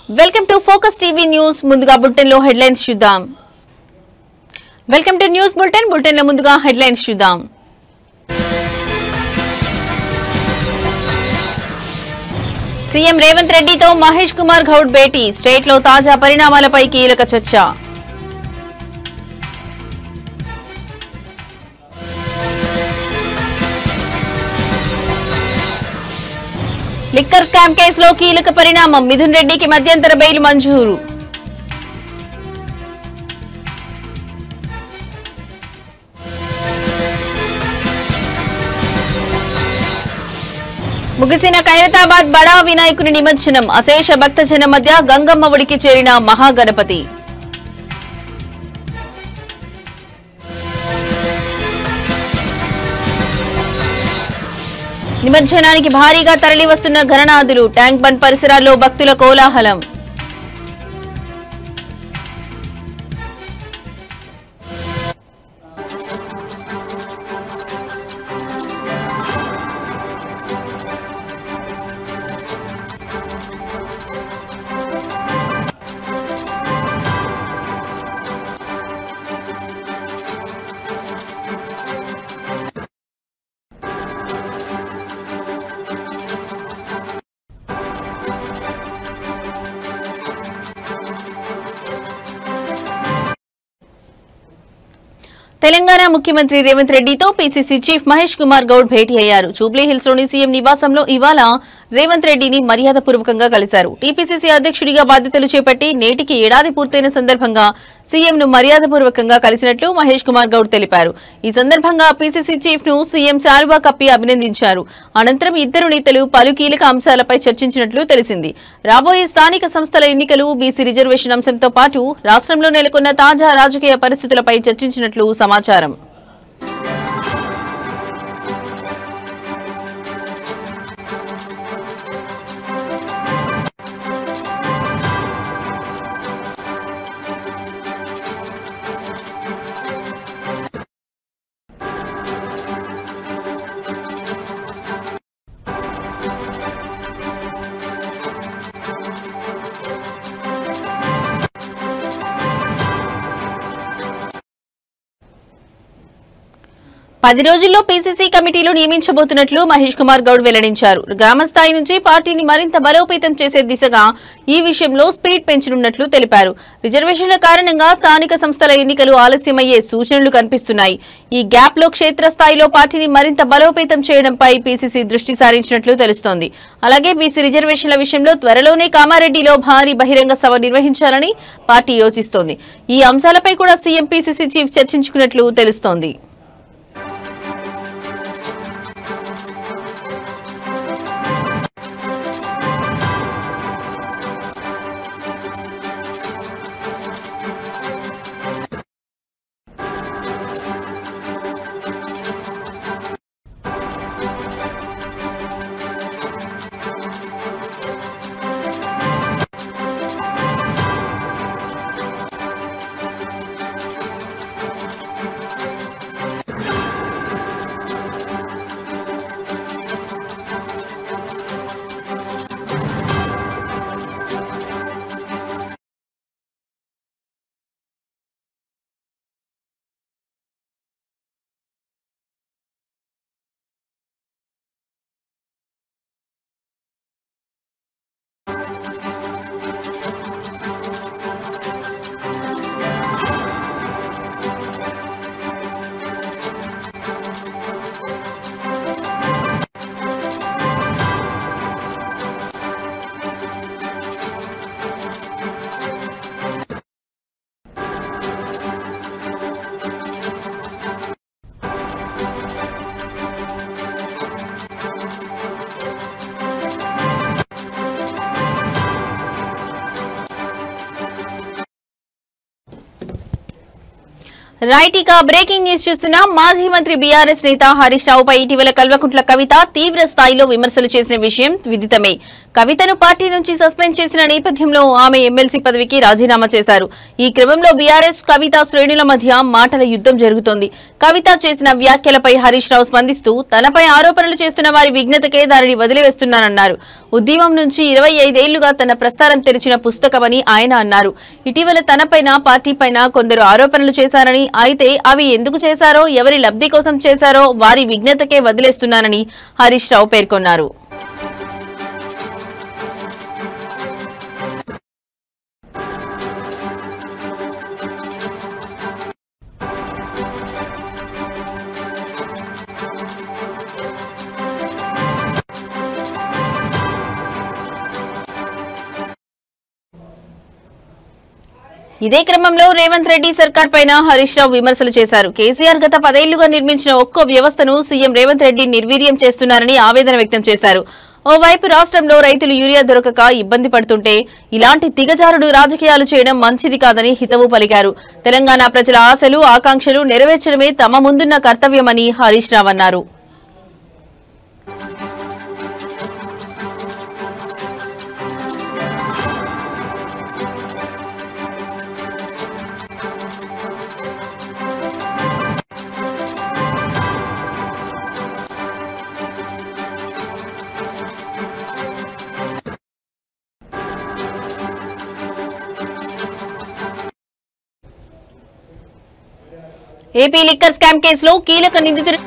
Welcome to focus TV news. ముందుగా bulletin లో headlines చూద్దాం. Welcome to news bulletin. Bulletin లో ముందుగా హెడ్లైన్స్ చూద్దాం. సీఎం రేవంత్ రెడ్డితో మహేష్ కుమార్ గౌడ్ భేటీ. స్టేట్ లో తాజా పరిణామాలపై కీలక చర్చ. లిక్కర్ స్కామ్ కేసులో కీలక పరిణామం. మిథున్ రెడ్డికి మధ్యంతర బెయిల్ మంజూరు. ముగిసిన ఖైరతాబాద్ బడా వినాయకుని నిమజ్జనం. అశేష భక్తజనం మధ్య గంగమ్మ ఒడికి చేరిన మహాగణపతి. నిమజ్జనానికి భారీగా తరలి వస్తున్న గణనాథులు. ట్యాంక్ బండ్ పరిసరాల్లో భక్తుల కోలాహలం. తెలంగాణ ముఖ్యమంత్రి రేవంత్ రెడ్డితో పీసీసీ చీఫ్ మహేష్ కుమార్ గౌడ్ భేటీ అయ్యారు. జూబ్లీహిల్స్ లోని సీఎం నివాసంలో ఇవాళ రేవంత్ రెడ్డిని మర్యాదపూర్వకంగా కలిశారు. టీపీసీసీ అధ్యక్షుడిగా బాధ్యతలు చేపట్టి నేటికి ఏడాది పూర్తయిన సందర్భంగా సీఎంను మర్యాదపూర్వకంగా కలిసినట్లు మహేష్ కుమార్ గౌడ్ తెలిపారు. ఈ సందర్భంగా పీసీసీ చీఫ్ ను సీఎం శాలువా కప్పి అభినందించారు. అనంతరం ఇద్దరు నేతలు పలు కీలక అంశాలపై చర్చించినట్లు తెలిసింది. రాబోయే స్థానిక సంస్థల ఎన్నికలు, బీసీ రిజర్వేషన్ అంశంతో పాటు రాష్ట్రంలో నెలకొన్న తాజా రాజకీయ పరిస్థితులపై చర్చించినట్లు సమాచారం. పది రోజుల్లో పీసీసీ కమిటీలు నియమించబోతున్నట్లు మహేష్ కుమార్ గౌడ్ వెల్లడించారు. గ్రామస్థాయి నుంచి పార్టీని మరింత బలోపేతం చేసే దిశగా ఈ విషయంలో స్పీడ్ పెంచనున్నట్లు తెలిపారు. రిజర్వేషన్ల కారణంగా స్థానిక సంస్థల ఎన్నికలు ఆలస్యమయ్యే సూచనలు కనిపిస్తున్నాయి. ఈ గ్యాప్ లో క్షేత్రస్థాయిలో పార్టీని మరింత బలోపేతం చేయడంపై పీసీసీ దృష్టి సారించినట్లు తెలుస్తోంది. అలాగే బీసీ రిజర్వేషన్ల విషయంలో త్వరలోనే కామారెడ్డిలో భారీ బహిరంగ సభ నిర్వహించాలని పార్టీ యోచిస్తోంది. ఈ అంశాలపై కూడా సీఎం పీసీసీ చీఫ్ చర్చించుకున్నట్లు తెలుస్తోంది. రైట్ ఇక బ్రేకింగ్ న్యూస్ చూస్తున్నాం. మాజీ మంత్రి బీఆర్ఎస్ నేత హరీష్ రావుపై ఇటీవల కల్వకుంట్ల కవిత తీవ్ర స్థాయిలో విమర్శలు చేసిన విషయం విదితమే. కవితను పార్టీ నుంచి సస్పెండ్ చేసిన నేపథ్యంలో ఆమె ఎమ్మెల్సీ పదవికి రాజీనామా చేశారు. ఈ క్రమంలో బీఆర్ఎస్ కవిత శ్రేణుల మధ్య మాటల యుద్ధం జరుగుతోంది. కవిత చేసిన వ్యాఖ్యలపై హరీష్ రావు స్పందిస్తూ తనపై ఆరోపణలు చేస్తున్న వారి విఘ్నతకే దానిని వదిలివేస్తున్నానన్నారు. ఉద్యమం నుంచి 25 ఏళ్లుగా తన ప్రస్థానం తెరిచిన పుస్తకమని ఆయన అన్నారు. ఇటీవల తనపైన పార్టీపైన కొందరు ఆరోపణలు చేశారని, అయితే అవి ఎందుకు చేశారో, ఎవరి లబ్ధి కోసం చేశారో వారి విఘ్నతకే వదిలేస్తున్నానని హరీష్ రావు పేర్కొన్నారు. ఇదే క్రమంలో రేవంత్ రెడ్డి సర్కార్ పైన హరీష్ రావు విమర్శలు చేశారు. కేసీఆర్ గత 10 ఏళ్లుగా నిర్మించిన ఒక్కో వ్యవస్థను సీఎం రేవంత్ రెడ్డి నిర్వీర్యం చేస్తున్నారని ఆవేదన వ్యక్తం చేశారు. ఓవైపు రాష్ట్రంలో రైతులు యూరియా దొరకక ఇబ్బంది పడుతుంటే ఇలాంటి దిగజారుడు రాజకీయాలు చేయడం మంచిది కాదని హితవు పలికారు. తెలంగాణ ప్రజల ఆశలు, ఆకాంక్షలు నెరవేర్చడమే తమ ముందున్న కర్తవ్యమని హరీష్ రావు అన్నారు. ఏపీ లిక్కర్ స్కామ్ కేసులో కీలక నిందితుడు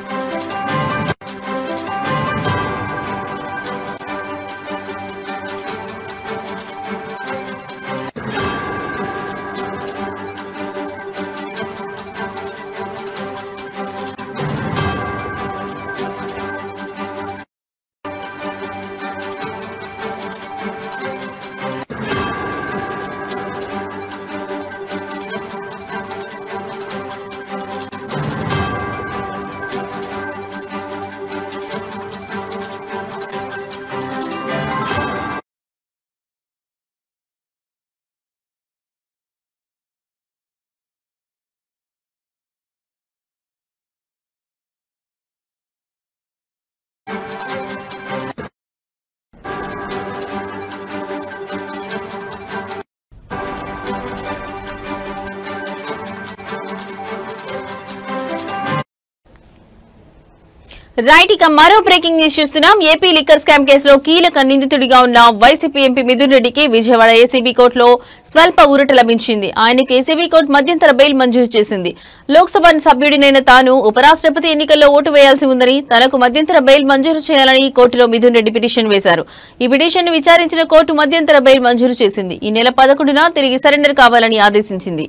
రైట్ ఇక మరో బ్రేకింగ్ న్యూస్ చూస్తున్నాం. ఏపీ లిక్కర్ స్కామ్ కేసులో కీలక నిందితుడిగా ఉన్న వైసీపీ ఎంపీ మిథున్ రెడ్డికి విజయవాడ ఏసీబీ కోర్టులో స్వల్ప ఊరట లభించింది. ఆయనకు ఏసీబీ కోర్టు మధ్యంతర బెయిల్ మంజూరు చేసింది. లోక్సభ సభ్యుడినైన తాను ఉపరాష్ట్రపతి ఎన్నికల్లో ఓటు వేయాల్సి ఉందని, తనకు మధ్యంతర బెయిల్ మంజూరు చేయాలని కోర్టులో మిథున్ రెడ్డి పిటిషన్ వేశారు. ఈ పిటిషన్ ను విచారించిన కోర్టు మధ్యంతర బెయిల్ మంజూరు చేసింది. ఈ నెల 11న తిరిగి సరెండర్ కావాలని ఆదేశించింది.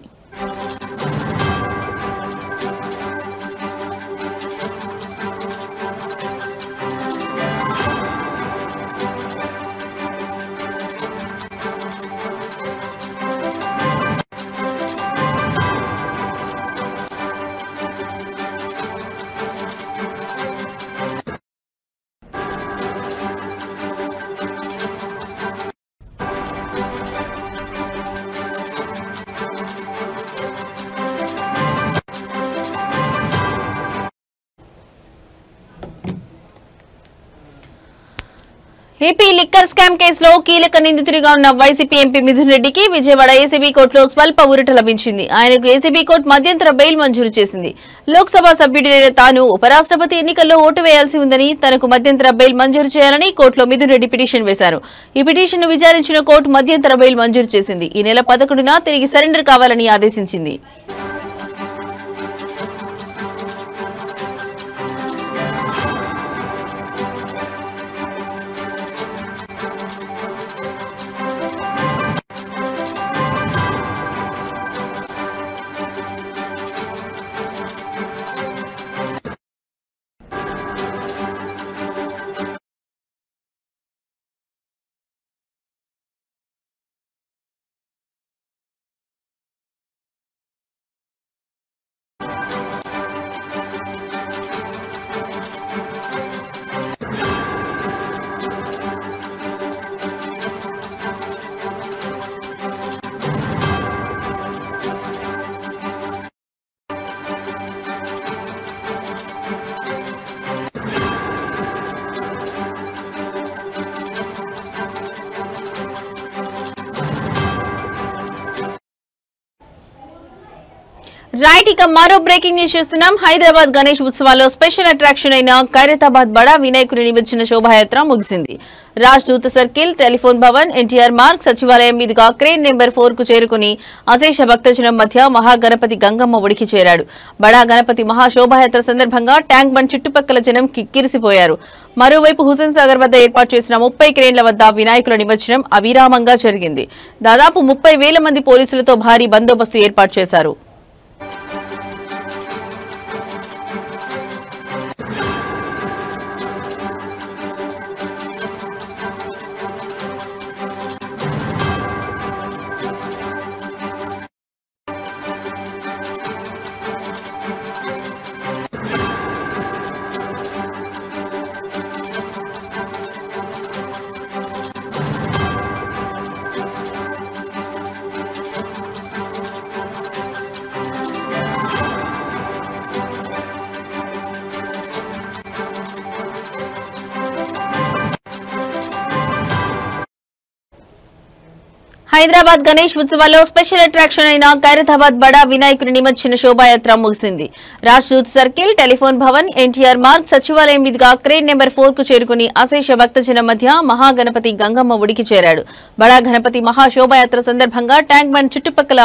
ఏపీ లిక్కర్ స్కామ్ కేసులో కీలక నిందితుడిగా ఉన్న వైసీపీ ఎంపీ మిథున్ రెడ్డికి విజయవాడ ఏసీబీ కోర్టులో స్వల్ప ఊరట లభించింది. ఆయనకు ఏసీబీ కోర్టు మధ్యంతర బెయిల్ మంజూరు చేసింది. లోక్సభ సభ్యుడినైన తాను ఉపరాష్ట్రపతి ఎన్నికల్లో ఓటు వేయాల్సి ఉందని, తనకు మధ్యంతర బెయిల్ మంజూరు చేయాలని కోర్టులో మిథున్ రెడ్డి పిటిషన్ వేశారు. ఈ పిటిషన్ ను విచారించిన కోర్టు మధ్యంతర బెయిల్ మంజూరు చేసింది. ఈ నెల 11న తిరిగి సరెండర్ కావాలని ఆదేశించింది. రైట్, ఇక మరో బ్రేకింగ్ న్యూస్ చూస్తున్నాం. హైదరాబాద్ గణేష్ ఉత్సవాల్లో స్పెషల్ అట్రాక్షన్ అయిన ఖైరతాబాద్ బడా వినాయకుని నిమజ్జన శోభాయాత్ర ముగిసింది. రాజ్ దూత సర్కిల్, టెలిఫోన్ భవన్, ఎన్టీఆర్ మార్గ్, సచివాలయం మీదుగా క్రేన్ నెంబర్ 4 కు చేరుకుని అశేష భక్తజనం మధ్య మహాగణపతి గంగమ్మ ఒడికి చేరాడు. బడా గణపతి మహాశోభాయాత్ర సందర్భంగా ట్యాంక్ బండ్ చుట్టుపక్కల జనం కిక్కిరిసిపోయారు. మరోవైపు హుసేన్ సాగర్ వద్ద ఏర్పాటు చేసిన 30 క్రేన్ల వద్ద వినాయకుల నిమజ్జనం అవిరామంగా జరిగింది. దాదాపు 30,000 మంది పోలీసులతో భారీ బందోబస్తు ఏర్పాటు చేశారు. హైదరాబాద్ గణేష్ ఉత్సవాల్లో స్పెషల్ అట్రాక్షన్ అయిన ఖైరతాబాద్ బడా వినాయకుని నిమజ్జన శోభాయాత్ర ముగిసింది. రాజ్దూత్ సర్కిల్, టెలిఫోన్ భవన్, ఎన్టీఆర్ మార్గ్, సచివాలయం మీదుగా క్రేన్ నెంబర్ 4 కు చేరుకుని అశేష భక్తజనం మధ్య మహాగణపతి గంగమ్మ ఒడికి చేరాడు. బడా గణపతి మహాశోభాయాత్ర సందర్భంగా ట్యాంక్ బండ్ చుట్టుపక్కల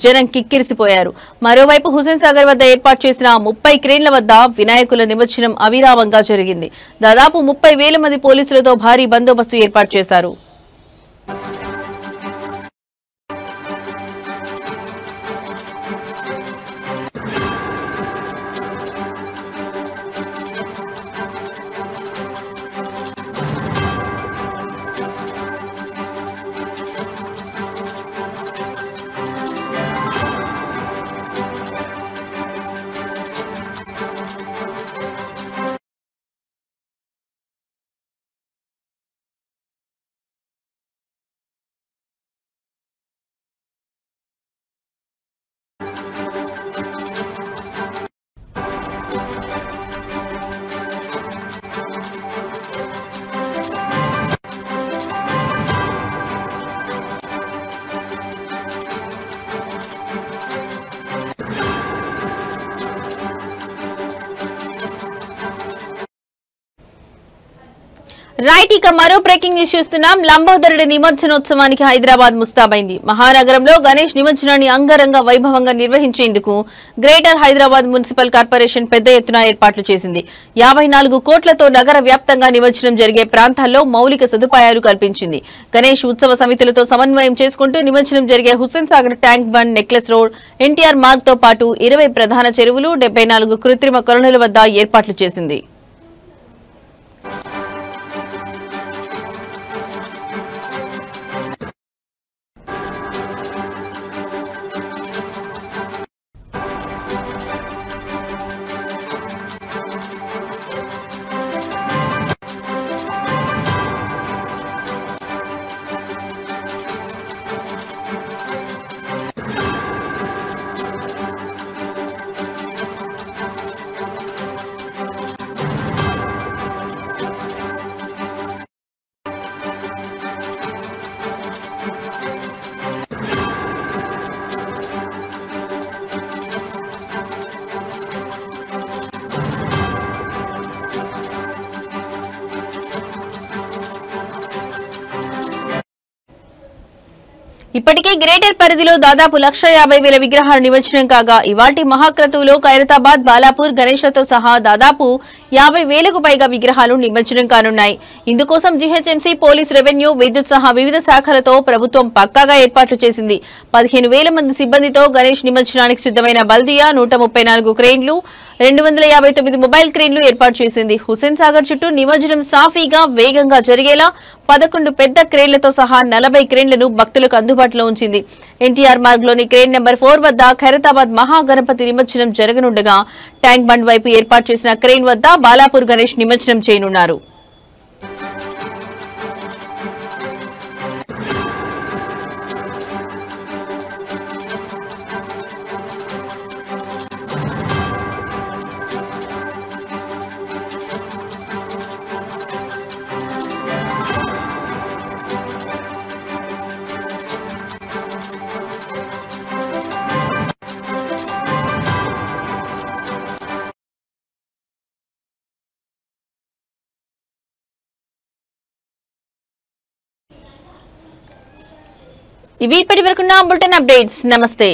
జనం కిక్కిరిసిపోయారు. మరోవైపు హుసేన్ సాగర్ వద్ద ఏర్పాటు చేసిన 30 క్రేన్ల వద్ద వినాయకుల నిమజ్జనం అవిరామంగా జరిగింది. దాదాపు 30,000 మంది పోలీసులతో భారీ బందోబస్తు ఏర్పాటు చేశారు. రైట్, ఇక మరో బ్రేకింగ్ న్యూస్ చూస్తున్నాం. లంబోదరుడి నిమజ్జనోత్సవానికి హైదరాబాద్ ముస్తాబైంది. మహానగరంలో గణేష్ నిమజ్జనాన్ని అంగరంగ వైభవంగా నిర్వహించేందుకు గ్రేటర్ హైదరాబాద్ మున్సిపల్ కార్పొరేషన్ పెద్ద ఎత్తున ఏర్పాట్లు చేసింది. 54 కోట్లతో నగర వ్యాప్తంగా నిమజ్జనం జరిగే ప్రాంతాల్లో మౌలిక సదుపాయాలు కల్పించింది. గణేష్ ఉత్సవ సమితులతో సమన్వయం చేసుకుంటూ నిమజ్జనం జరిగే Hussain Sagar, tank bund, necklace road, NTR Marg తో పాటు 20 ప్రధాన చెరువులు, 74 కృత్రిమ కొలనుల వద్ద ఏర్పాట్లు చేసింది. ఇప్పటికే గ్రేటర్ పరిధిలో దాదాపు 1,50,000 విగ్రహాలు నిమజ్జనం కాగా ఇవాల్టి మహాక్రతువులో ఖైరతాబాద్, బాలాపూర్, గణేష్లతో సహా దాదాపు 50,000కు పైగా విగ్రహాలు నిమజ్జనం కానున్నాయి. ఇందుకోసం జీహెచ్ఎంసీ, పోలీస్, రెవెన్యూ, విద్యుత్ సహా వివిధ శాఖలతో ప్రభుత్వం పక్కాగా ఏర్పాట్లు చేసింది. 15,000 మంది సిబ్బందితో గణేష్ నిమజ్జనానికి సిద్ధమైన బల్దియా 134 క్రేన్లు, 259 మొబైల్ క్రేన్లు ఏర్పాటు చేసింది. హుస్సేన్ సాగర్ చుట్టూ నిమజ్జనం సాఫీగా, వేగంగా జరిగేలా 11 పెద్ద క్రేన్లతో సహా 40 క్రేన్లను భక్తులకు అందుబాటులో ఉంచింది. ఎన్టీఆర్ మార్గ్ లోని క్రేన్ నెంబర్ 4 వద్ద ఖైరతాబాద్ మహాగణపతి నిమజ్జనం జరగనుండగా ట్యాంక్ బండ్ వైపు ఏర్పాటు చేసిన క్రేన్ వద్ద బాలాపూర్ గణేష్ నిమజ్జనం చేయనున్నారు. ఇవి ఇప్పటివరకున్న బులెటిన్ అప్డేట్స్. నమస్తే.